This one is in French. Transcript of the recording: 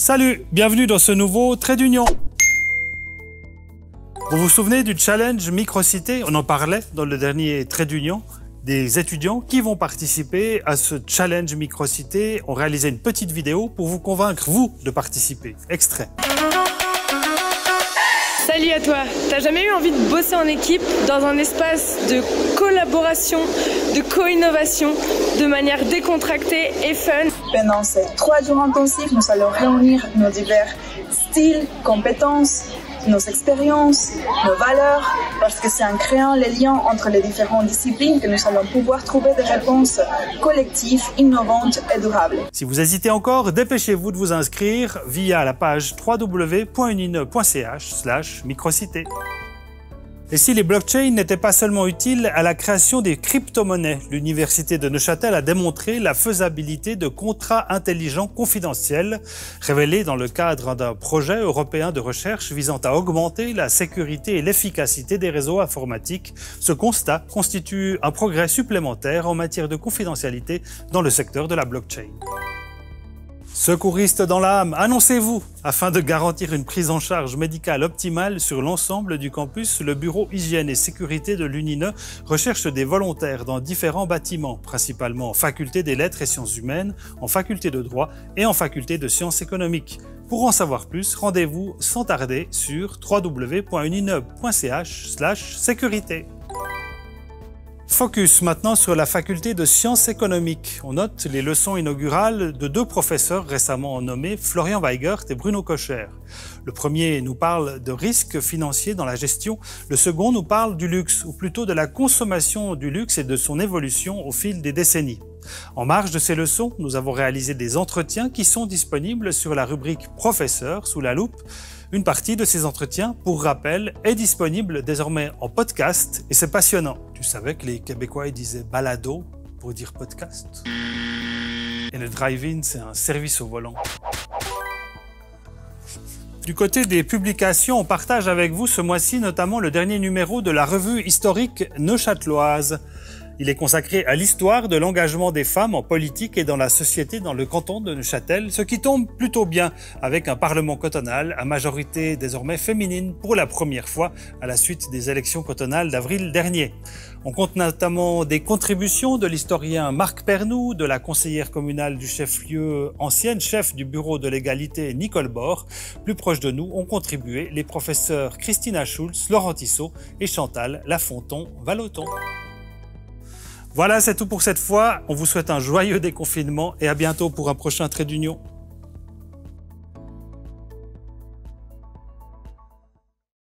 Salut, bienvenue dans ce nouveau Trait d'Union. Vous vous souvenez du challenge Microcité? On en parlait dans le dernier Trait d'Union. Des étudiants qui vont participer à ce challenge Microcité ont réalisé une petite vidéo pour vous convaincre, vous, de participer. Extrait. Salut à toi. T'as jamais eu envie de bosser en équipe dans un espace de collaboration, de co-innovation, de manière décontractée et fun? Pendant ces 3 jours intensifs, nous allons réunir nos divers styles, compétences, nos expériences, nos valeurs, parce que c'est en créant les liens entre les différentes disciplines que nous allons pouvoir trouver des réponses collectives, innovantes et durables. Si vous hésitez encore, dépêchez-vous de vous inscrire via la page www.unine.ch/microcité. Et si les blockchains n'étaient pas seulement utiles à la création des crypto-monnaies, l'Université de Neuchâtel a démontré la faisabilité de contrats intelligents confidentiels révélés dans le cadre d'un projet européen de recherche visant à augmenter la sécurité et l'efficacité des réseaux informatiques. Ce constat constitue un progrès supplémentaire en matière de confidentialité dans le secteur de la blockchain. Secouristes dans l'âme, annoncez-vous! Afin de garantir une prise en charge médicale optimale sur l'ensemble du campus, le Bureau Hygiène et Sécurité de l'UNINE recherche des volontaires dans différents bâtiments, principalement en faculté des lettres et sciences humaines, en faculté de droit et en faculté de sciences économiques. Pour en savoir plus, rendez-vous sans tarder sur www.unine.ch/sécurité. Focus maintenant sur la faculté de sciences économiques. On note les leçons inaugurales de 2 professeurs récemment nommés, Florian Weigert et Bruno Kocher. Le premier nous parle de risques financiers dans la gestion, le second nous parle du luxe, ou plutôt de la consommation du luxe et de son évolution au fil des décennies. En marge de ces leçons, nous avons réalisé des entretiens qui sont disponibles sur la rubrique Professeurs sous la loupe. Une partie de ces entretiens, pour rappel, est disponible désormais en podcast et c'est passionnant. Tu savais que les Québécois ils disaient balado pour dire podcast? Et le drive-in, c'est un service au volant. Du côté des publications, on partage avec vous ce mois-ci notamment le dernier numéro de la revue historique neuchâteloise. Il est consacré à l'histoire de l'engagement des femmes en politique et dans la société dans le canton de Neuchâtel, ce qui tombe plutôt bien avec un parlement cantonal à majorité désormais féminine pour la première fois à la suite des élections cantonales d'avril dernier. On compte notamment des contributions de l'historien Marc Pernoud, de la conseillère communale du chef-lieu, ancienne chef du bureau de l'égalité Nicole Bord. Plus proche de nous ont contribué les professeurs Christina Schulz, Laurent Tissot et Chantal Lafonton-Valoton. Voilà, c'est tout pour cette fois. On vous souhaite un joyeux déconfinement et à bientôt pour un prochain Trait d'Union.